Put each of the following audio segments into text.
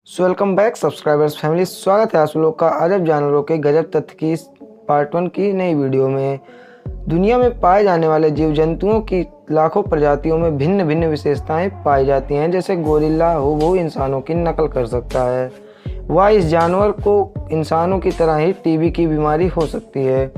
Welcome back subscribers family. स्वागत है आप लोग का अजब जानवरों के गजब तथ्य की पार्ट 1 की नई वीडियो में। दुनिया में पाए जाने वाले जीव जंतुओं की लाखों प्रजातियों में भिन्न भिन्न विशेषताएं पाई जाती हैं। जैसे गोरिल्ला हूबहू इंसानों की नकल कर सकता है, वह इस जानवर को इंसानों की तरह ही टीबी की बीमारी हो सकती है।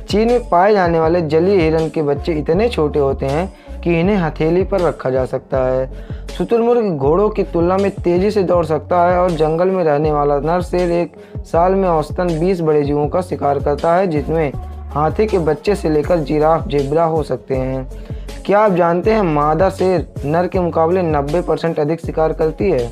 चीन में पाए जाने वाले जलीय हिरन के बच्चे इतने छोटे होते हैं कि इन्हें हथेली पर रखा जा सकता है। शुतुरमुर्ग घोड़ों की तुलना में तेजी से दौड़ सकता है और जंगल में रहने वाला नर शेर एक साल में औसतन 20 बड़े जीवों का शिकार करता है, जिसमें हाथी के बच्चे से लेकर जिराफ जेब्रा हो सकते हैं। क्या आप जानते हैं मादा शेर नर के मुकाबले 90% अधिक शिकार करती है।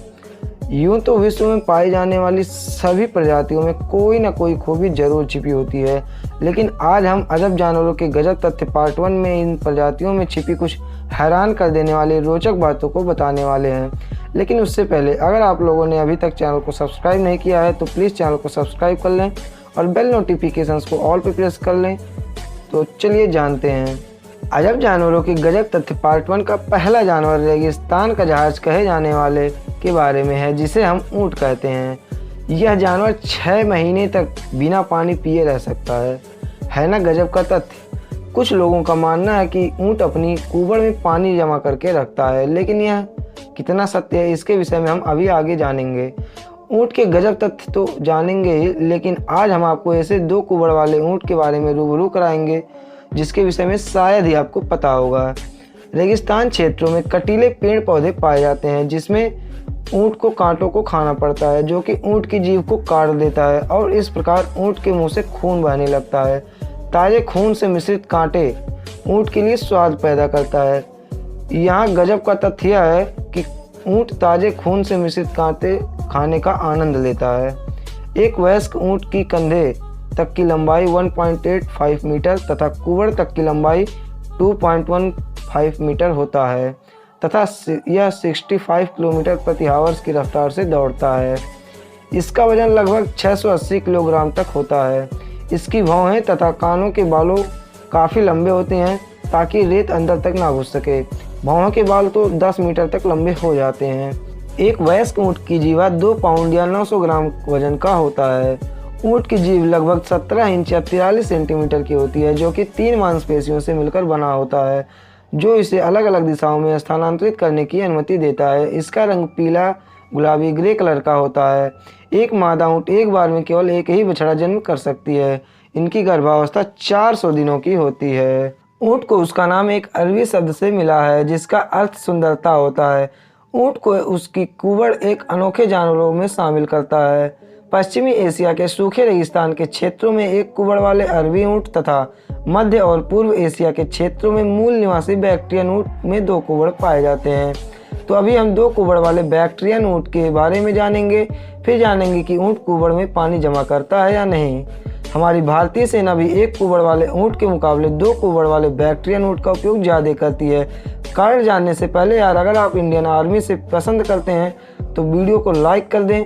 यूं तो विश्व में पाई जाने वाली सभी प्रजातियों में कोई ना कोई खूबी जरूर छिपी होती है, लेकिन आज हम अजब जानवरों के गजब तथ्य पार्ट 1 में इन प्रजातियों में छिपी कुछ हैरान कर देने वाली रोचक बातों को बताने वाले हैं। लेकिन उससे पहले अगर आप लोगों ने अभी तक चैनल को सब्सक्राइब नहीं किया है तो प्लीज़ चैनल को सब्सक्राइब कर लें और बेल नोटिफिकेशंस को ऑल पे प्रेस कर लें। तो चलिए जानते हैं अजब जानवरों की गजब तथ्य पार्ट 1 का पहला जानवर रेगिस्तान का जहाज कहे जाने वाले के बारे में है, जिसे हम ऊँट कहते हैं। यह जानवर 6 महीने तक बिना पानी पिए रह सकता है ना गजब का तथ्य। कुछ लोगों का मानना है कि ऊँट अपनी कुबड़ में पानी जमा करके रखता है, लेकिन यह कितना सत्य है इसके विषय में हम अभी आगे जानेंगे। ऊँट के गजब तथ्य तो जानेंगे ही, लेकिन आज हम आपको ऐसे 2 कुबड़ वाले ऊँट के बारे में रूबरू कराएंगे जिसके विषय में शायद ही आपको पता होगा। रेगिस्तान क्षेत्रों में कटीले पेड़ पौधे पाए जाते हैं, जिसमें ऊँट को कांटों को खाना पड़ता है, जो कि ऊँट की जीभ को काट देता है और इस प्रकार ऊँट के मुंह से खून बहने लगता है। ताजे खून से मिश्रित कांटे ऊँट के लिए स्वाद पैदा करता है। यहाँ गजब का तथ्य यह है कि ऊँट ताजे खून से मिश्रित कांटे खाने का आनंद लेता है। एक वयस्क ऊँट की कंधे तक की लंबाई 1.85 मीटर तथा कुबड़ तक की लंबाई 2.15 मीटर होता है तथा यह 65 किलोमीटर प्रति आवर्स की रफ्तार से दौड़ता है। इसका वजन लगभग 680 किलोग्राम तक होता है। इसकी भौहें तथा कानों के बालों काफ़ी लंबे होते हैं ताकि रेत अंदर तक ना घुस सके। भौहों के बाल तो 10 मीटर तक लंबे हो जाते हैं। एक वयस्क ऊँट की जीवा 2 पाउंड या 900 ग्राम वजन का होता है। ऊँट की जीभ लगभग 17 इंच या 43 सेंटीमीटर की होती है, जो कि 3 मांसपेशियों से मिलकर बना होता है, जो इसे अलग अलग दिशाओं में स्थानांतरित करने की अनुमति देता है। इसका रंग पीला गुलाबी ग्रे कलर का होता है। एक मादा ऊँट एक बार में केवल एक ही बछड़ा जन्म कर सकती है। इनकी गर्भावस्था 400 दिनों की होती है। ऊँट को उसका नाम एक अरबी शब्द से मिला है, जिसका अर्थ सुंदरता होता है। ऊँट को उसकी कुबड़ एक अनोखे जानवरों में शामिल करता है। पश्चिमी एशिया के सूखे रेगिस्तान के क्षेत्रों में एक कुबड़ वाले अरबी ऊँट तथा मध्य और पूर्व एशिया के क्षेत्रों में मूल निवासी बैक्ट्रियन ऊँट में 2 कुबड़ पाए जाते हैं। तो अभी हम 2 कुबड़ वाले बैक्ट्रियन ऊँट के बारे में जानेंगे, फिर जानेंगे कि ऊँट कुबड़ में पानी जमा करता है या नहीं। हमारी भारतीय सेना भी 1 कुबड़ वाले ऊँट के मुकाबले 2 कुबड़ वाले बैक्ट्रियन ऊँट का उपयोग ज़्यादा करती है। कारण जानने से पहले यार, अगर आप इंडियन आर्मी से पसंद करते हैं तो वीडियो को लाइक कर दें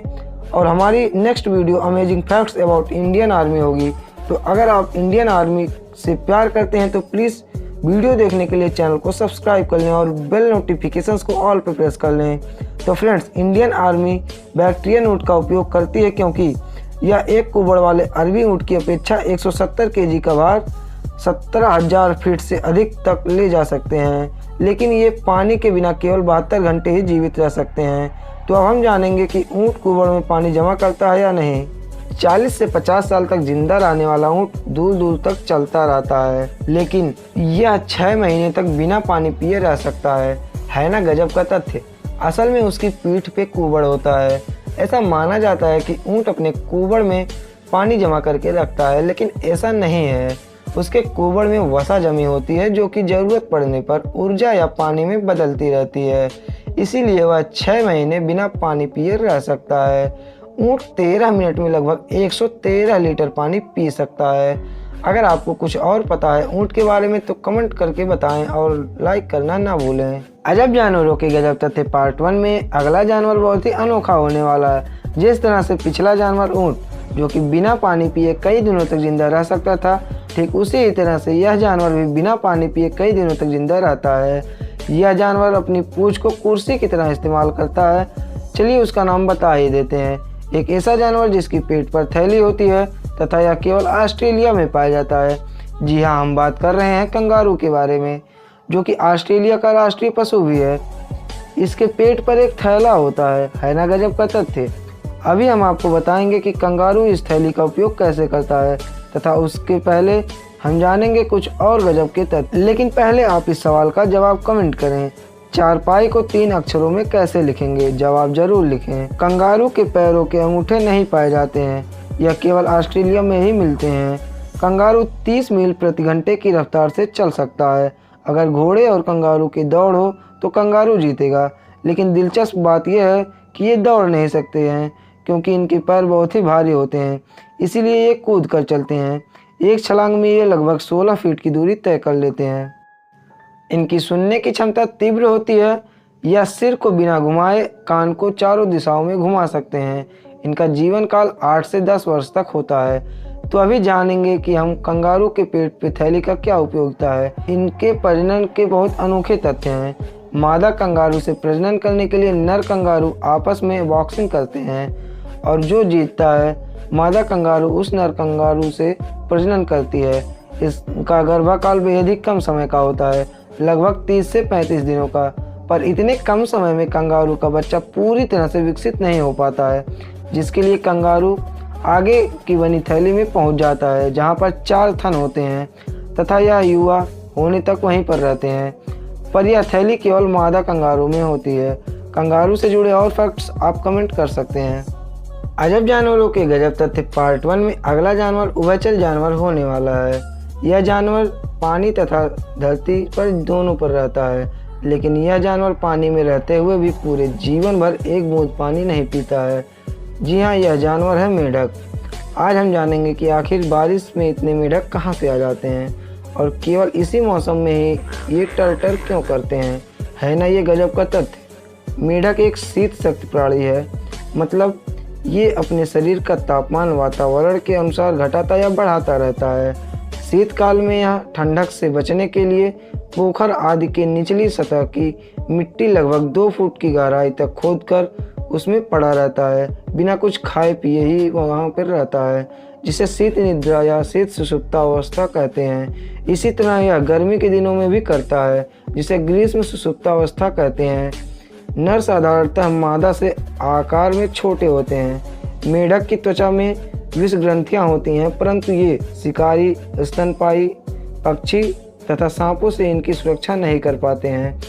और हमारी next video amazing facts about Indian army होगी। तो अगर आप इंडियन आर्मी से प्यार करते हैं तो प्लीज़ वीडियो देखने के लिए चैनल को सब्सक्राइब कर लें और बेल नोटिफिकेशंस को ऑल पे प्रेस कर लें। तो फ्रेंड्स, इंडियन आर्मी बैक्ट्रियन ऊँट का उपयोग करती है क्योंकि यह 1 कुबड़ वाले अरबी ऊँट की अपेक्षा 170 केजी का भार 17,000 फीट से अधिक तक ले जा सकते हैं, लेकिन ये पानी के बिना केवल 72 घंटे ही जीवित रह सकते हैं। तो अब हम जानेंगे कि ऊँट कुबड़ में पानी जमा करता है या नहीं। 40 से 50 साल तक जिंदा रहने वाला ऊँट दूर दूर तक चलता रहता है, लेकिन यह 6 महीने तक बिना पानी पिए रह सकता है ना गजब का तथ्य। असल में उसकी पीठ पे कुबड़ होता है। ऐसा माना जाता है कि ऊँट अपने कुबड़ में पानी जमा करके रखता है, लेकिन ऐसा नहीं है। उसके कुबड़ में वसा जमी होती है, जो कि ज़रूरत पड़ने पर ऊर्जा या पानी में बदलती रहती है। इसीलिए वह 6 महीने बिना पानी पिए रह सकता है। ऊँट 13 मिनट में लगभग 113 लीटर पानी पी सकता है। अगर आपको कुछ और पता है ऊँट के बारे में तो कमेंट करके बताएं और लाइक करना ना भूलें। अजब जानवरों के गजब तथ्य पार्ट 1 में अगला जानवर बहुत ही अनोखा होने वाला है। जिस तरह से पिछला जानवर ऊँट, जो कि बिना पानी पिए कई दिनों तक जिंदा रह सकता था, ठीक उसी ही तरह से यह जानवर भी बिना पानी पिए कई दिनों तक जिंदा रहता है। यह जानवर अपनी पूंछ को कुर्सी की तरह इस्तेमाल करता है। चलिए उसका नाम बता ही देते हैं। एक ऐसा जानवर जिसकी पेट पर थैली होती है तथा यह केवल ऑस्ट्रेलिया में पाया जाता है। जी हाँ, हम बात कर रहे हैं कंगारू के बारे में, जो कि ऑस्ट्रेलिया का राष्ट्रीय पशु भी है। इसके पेट पर एक थैला होता है ना गजब का तथ्य। अभी हम आपको बताएंगे कि कंगारू इस थैली का उपयोग कैसे करता है, तथा उसके पहले हम जानेंगे कुछ और गजब के तथ्य। लेकिन पहले आप इस सवाल का जवाब कमेंट करें। चारपाई को 3 अक्षरों में कैसे लिखेंगे? जवाब जरूर लिखें। कंगारू के पैरों के अंगूठे नहीं पाए जाते हैं, यह केवल ऑस्ट्रेलिया में ही मिलते हैं। कंगारू 30 मील प्रति घंटे की रफ्तार से चल सकता है। अगर घोड़े और कंगारू की दौड़ हो तो कंगारू जीतेगा, लेकिन दिलचस्प बात यह है कि ये दौड़ नहीं सकते हैं क्योंकि इनके पैर बहुत ही भारी होते हैं, इसीलिए ये कूद कर चलते हैं। एक छलांग में ये लगभग 16 फीट की दूरी तय कर लेते हैं। इनकी सुनने की क्षमता तीव्र होती है, या सिर को बिना घुमाए कान को चारों दिशाओं में घुमा सकते हैं। इनका जीवन काल 8 से 10 वर्ष तक होता है। तो अभी जानेंगे कि हम कंगारू के पेट पे थैली का क्या उपयोगिता है। इनके प्रजनन के बहुत अनोखे तथ्य हैं। मादा कंगारू से प्रजनन करने के लिए नर कंगारू आपस में बॉक्सिंग करते हैं, और जो जीतता है मादा कंगारू उस नर कंगारू से प्रजनन करती है। इसका गर्भकाल बेहद ही कम समय का होता है, लगभग 30 से 35 दिनों का। पर इतने कम समय में कंगारू का बच्चा पूरी तरह से विकसित नहीं हो पाता है, जिसके लिए कंगारू आगे की बनी थैली में पहुंच जाता है, जहां पर 4 थन होते हैं तथा यह युवा होने तक वहीं पर रहते हैं। पर यह थैली केवल मादा कंगारू में होती है। कंगारू से जुड़े और फैक्ट्स आप कमेंट कर सकते हैं। अजब जानवरों के गजब तथ्य पार्ट 1 में अगला जानवर उभयचर जानवर होने वाला है। यह जानवर पानी तथा धरती पर दोनों पर रहता है, लेकिन यह जानवर पानी में रहते हुए भी पूरे जीवन भर एक बूंद पानी नहीं पीता है। जी हाँ, यह जानवर है मेढक। आज हम जानेंगे कि आखिर बारिश में इतने मेढक कहाँ से आ जाते हैं, और केवल इसी मौसम में ही ये टर क्यों करते हैं। है ना ये गजब का तथ्य। मेढक एक शीत शक्त प्राणी है, मतलब ये अपने शरीर का तापमान वातावरण के अनुसार घटाता या बढ़ाता रहता है। शीतकाल में यह ठंडक से बचने के लिए पोखर आदि के निचली सतह की मिट्टी लगभग 2 फुट की गहराई तक खोदकर उसमें पड़ा रहता है। बिना कुछ खाए पिए ही वहाँ पर रहता है, जिसे शीत निद्रा या शीत सुषुप्ता अवस्था कहते हैं। इसी तरह यह गर्मी के दिनों में भी करता है, जिसे ग्रीष्म सुषुप्ता अवस्था कहते हैं। नर साधारणतः मादा से आकार में छोटे होते हैं। मेढक की त्वचा में विष ग्रंथियां होती हैं, परंतु ये शिकारी, स्तनपायी पक्षी तथा सांपों से इनकी सुरक्षा नहीं कर पाते हैं।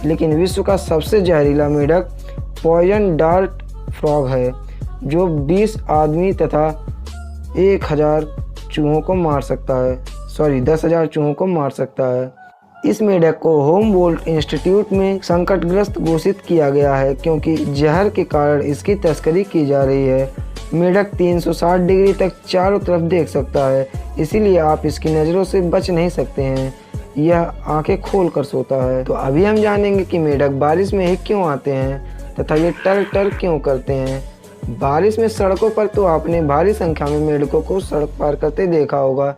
लेकिन विश्व का सबसे जहरीला मेढक पॉइजन डार्ट फ्रॉग है, जो 20 आदमी तथा 1000 चूहों को मार सकता है। 10,000 चूहों को मार सकता है। इस मेढक को होमबोल्ट इंस्टीट्यूट में संकटग्रस्त घोषित किया गया है, क्योंकि जहर के कारण इसकी तस्करी की जा रही है। मेढक 360 डिग्री तक चारों तरफ देख सकता है, इसीलिए आप इसकी नज़रों से बच नहीं सकते हैं। यह आंखें खोल कर सोता है। तो अभी हम जानेंगे कि मेढक बारिश में ही क्यों आते हैं तथा ये टर क्यों करते हैं। बारिश में सड़कों पर तो आपने भारी संख्या में मेढकों को सड़क पार करते देखा होगा,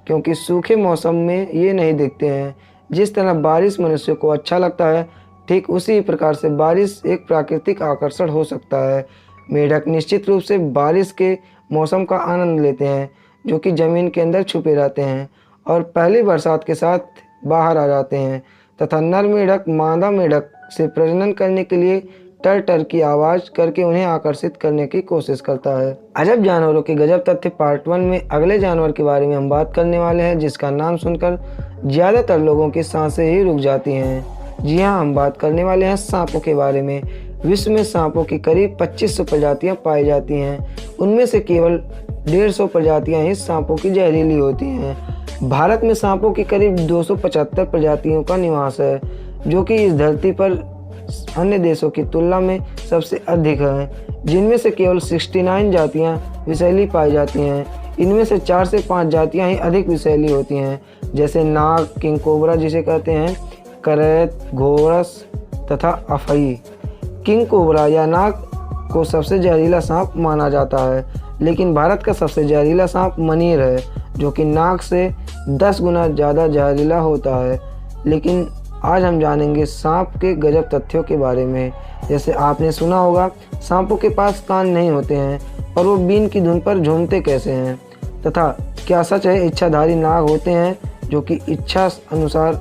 क्योंकि सूखे मौसम में ये नहीं दिखते हैं। जिस तरह बारिश मनुष्य को अच्छा लगता है, ठीक उसी प्रकार से बारिश एक प्राकृतिक आकर्षण हो सकता है। मेढक निश्चित रूप से बारिश के मौसम का आनंद लेते हैं, जो कि ज़मीन के अंदर छुपे रहते हैं और पहली बरसात के साथ बाहर आ जाते हैं। तथा नर मेढक मादा मेढक से प्रजनन करने के लिए टर की आवाज़ करके उन्हें आकर्षित करने की कोशिश करता है। अजब जानवरों के गजब तथ्य पार्ट 1 में अगले जानवर के बारे में हम बात करने वाले हैं, जिसका नाम सुनकर ज़्यादातर लोगों की सांसें ही रुक जाती हैं। जी हाँ, हम बात करने वाले हैं सांपों के बारे में। विश्व में सांपों की करीब 2500 प्रजातियाँ पाई जाती हैं। उनमें से केवल 150 प्रजातियाँ ही सांपों की जहरीली होती हैं। भारत में सांपों की करीब 275 प्रजातियों का निवास है, जो कि इस धरती पर अन्य देशों की तुलना में सबसे अधिक है, जिनमें से केवल 69 जातियां विषैली पाई जाती हैं। इनमें से 4 से 5 जातियां ही अधिक विषैली होती हैं, जैसे नाग, किंग कोबरा जिसे कहते हैं, करैत, घोरस तथा अफई। किंग कोबरा या नाग को सबसे जहरीला सांप माना जाता है, लेकिन भारत का सबसे जहरीला सांप मनीर है, जो कि नाग से 10 गुना ज़्यादा जहरीला होता है। लेकिन आज हम जानेंगे सांप के गजब तथ्यों के बारे में। जैसे आपने सुना होगा, सांपों के पास कान नहीं होते हैं, पर वो बीन की धुन पर झूमते कैसे हैं, तथा क्या सच है इच्छाधारी नाग होते हैं जो कि इच्छा अनुसार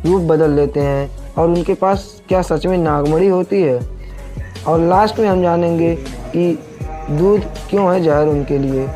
रूप बदल लेते हैं, और उनके पास क्या सच में नागमणि होती है। और लास्ट में हम जानेंगे कि दूध क्यों है जहर उनके लिए।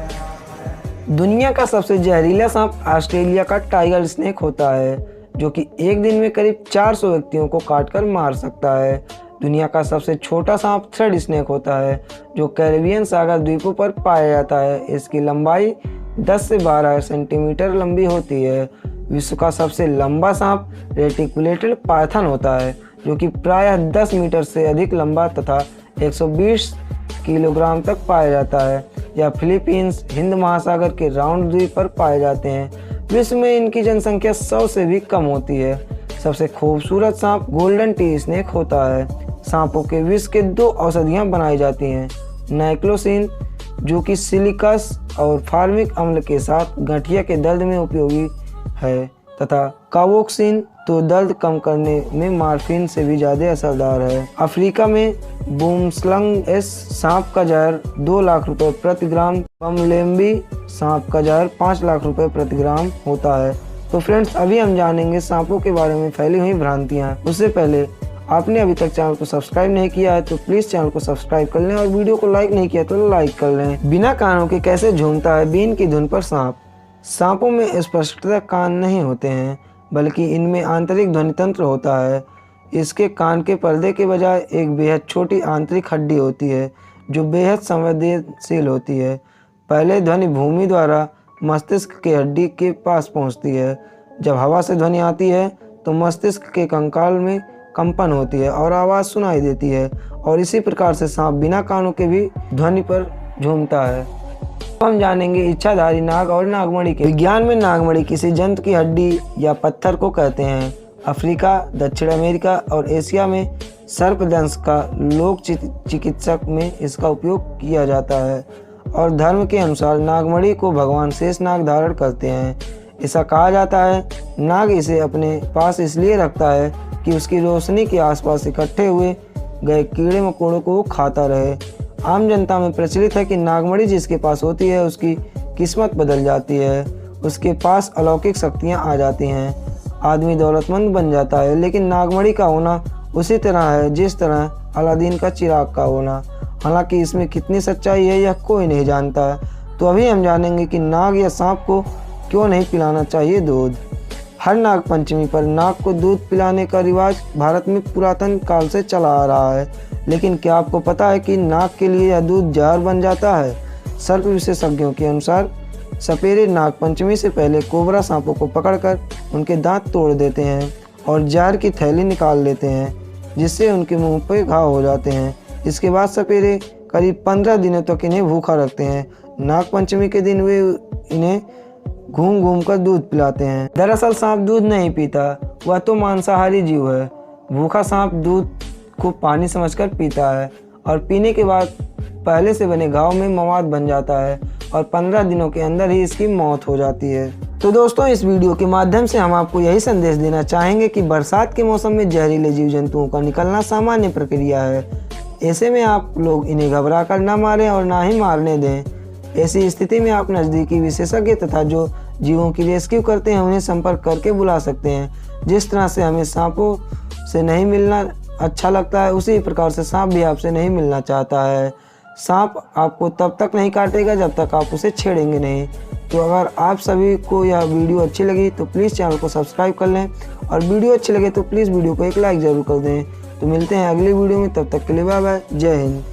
दुनिया का सबसे जहरीला सांप ऑस्ट्रेलिया का टाइगर स्नेक होता है, जो कि एक दिन में करीब 400 व्यक्तियों को काटकर मार सकता है। दुनिया का सबसे छोटा सांप थ्रेड स्नेक होता है, जो कैरिबियन सागर द्वीपों पर पाया जाता है। इसकी लंबाई 10 से 12 सेंटीमीटर लंबी होती है। विश्व का सबसे लंबा सांप रेटिकुलेटेड पाइथन होता है, जो कि प्रायः 10 मीटर से अधिक लंबा तथा 120 किलोग्राम तक पाया जाता है। यह फिलीपींस हिंद महासागर के राउंड द्वीप पर पाए जाते हैं। विश्व में इनकी जनसंख्या 100 से भी कम होती है। सबसे खूबसूरत सांप गोल्डन टी स्नेक होता है। सांपों के विष के 2 औषधियाँ बनाई जाती हैं, नाइक्लोसिन जो कि सिलिकस और फार्मिक अम्ल के साथ गठिया के दर्द में उपयोगी है, तथा कावोक्सिन तो दर्द कम करने में मार्फिन से भी ज़्यादा असरदार है। अफ्रीका में बूमस्लंग एस सांप का जहर 2 लाख रुपए प्रति ग्राम, बमलेम्बी सांप का जहर 5 लाख रुपए प्रति ग्राम होता है। तो फ्रेंड्स, अभी हम जानेंगे सांपों के बारे में फैली हुई भ्रांतियाँ। उससे पहले आपने अभी तक चैनल को सब्सक्राइब नहीं किया है तो प्लीज़ चैनल को सब्सक्राइब कर लें, और वीडियो को लाइक नहीं किया तो लाइक कर लें। बिना कानों के कैसे झूमता है बीन की धुन पर सांप। सांपों में स्पष्टतः कान नहीं होते हैं, बल्कि इनमें आंतरिक ध्वनि तंत्र होता है। इसके कान के पर्दे के बजाय एक बेहद छोटी आंतरिक हड्डी होती है, जो बेहद संवेदनशील होती है। पहले ध्वनि भूमि द्वारा मस्तिष्क के हड्डी के पास पहुंचती है। जब हवा से ध्वनि आती है तो मस्तिष्क के कंकाल में कंपन होती है और आवाज़ सुनाई देती है, और इसी प्रकार से सांप बिना कानों के भी ध्वनि पर झूमता है। हम जानेंगे इच्छाधारी नाग और नागमणि के। विज्ञान में नागमणि किसी जंतु की हड्डी या पत्थर को कहते हैं। अफ्रीका, दक्षिण अमेरिका और एशिया में सर्पदंश का लोक चिकित्सक में इसका उपयोग किया जाता है, और धर्म के अनुसार नागमणि को भगवान शेषनाग धारण करते हैं। ऐसा कहा जाता है नाग इसे अपने पास इसलिए रखता है कि उसकी रोशनी के आसपास इकट्ठे हुए गए कीड़े मकोड़ों को खाता रहे। आम जनता में प्रचलित है कि नागमणि जिसके पास होती है उसकी किस्मत बदल जाती है, उसके पास अलौकिक शक्तियां आ जाती हैं, आदमी दौलतमंद बन जाता है। लेकिन नागमणि का होना उसी तरह है जिस तरह अलादीन का चिराग का होना। हालांकि इसमें कितनी सच्चाई है यह कोई नहीं जानता है। तो अभी हम जानेंगे कि नाग या सांप को क्यों नहीं पिलाना चाहिए दूध। हर नाग पंचमी पर नाग को दूध पिलाने का रिवाज भारत में पुरातन काल से चला आ रहा है। लेकिन क्या आपको पता है कि नाग के लिए यह दूध जहर बन जाता है? सर्प विशेषज्ञों के अनुसार सपेरे नाग पंचमी से पहले कोबरा सांपों को पकड़कर उनके दांत तोड़ देते हैं और जहर की थैली निकाल लेते हैं, जिससे उनके मुंह पर घाव हो जाते हैं। इसके बाद सपेरे करीब 15 दिनों तक इन्हें भूखा रखते हैं। नाग पंचमी के दिन वे इन्हें घूम घूम कर दूध पिलाते हैं। दरअसल सांप दूध नहीं पीता, वह तो मांसाहारी जीव है। भूखा सांप दूध को पानी समझकर पीता है, और पीने के बाद पहले से बने घाव में मवाद बन जाता है, और 15 दिनों के अंदर ही इसकी मौत हो जाती है। तो दोस्तों, इस वीडियो के माध्यम से हम आपको यही संदेश देना चाहेंगे कि बरसात के मौसम में जहरीले जीव जंतुओं का निकलना सामान्य प्रक्रिया है। ऐसे में आप लोग इन्हें घबरा कर ना मारें और ना ही मारने दें। ऐसी स्थिति में आप नज़दीकी विशेषज्ञ तथा जो जीवों की रेस्क्यू करते हैं उन्हें संपर्क करके बुला सकते हैं। जिस तरह से हमें सांपों से नहीं मिलना अच्छा लगता है, उसी प्रकार से सांप भी आपसे नहीं मिलना चाहता है। सांप आपको तब तक नहीं काटेगा जब तक आप उसे छेड़ेंगे नहीं। तो अगर आप सभी को यह वीडियो अच्छी लगी तो प्लीज़ चैनल को सब्सक्राइब कर लें, और वीडियो अच्छी लगे तो प्लीज़ वीडियो को एक लाइक ज़रूर कर दें। तो मिलते हैं अगली वीडियो में, तब तक के लिए बाय बाय, जय हिंद।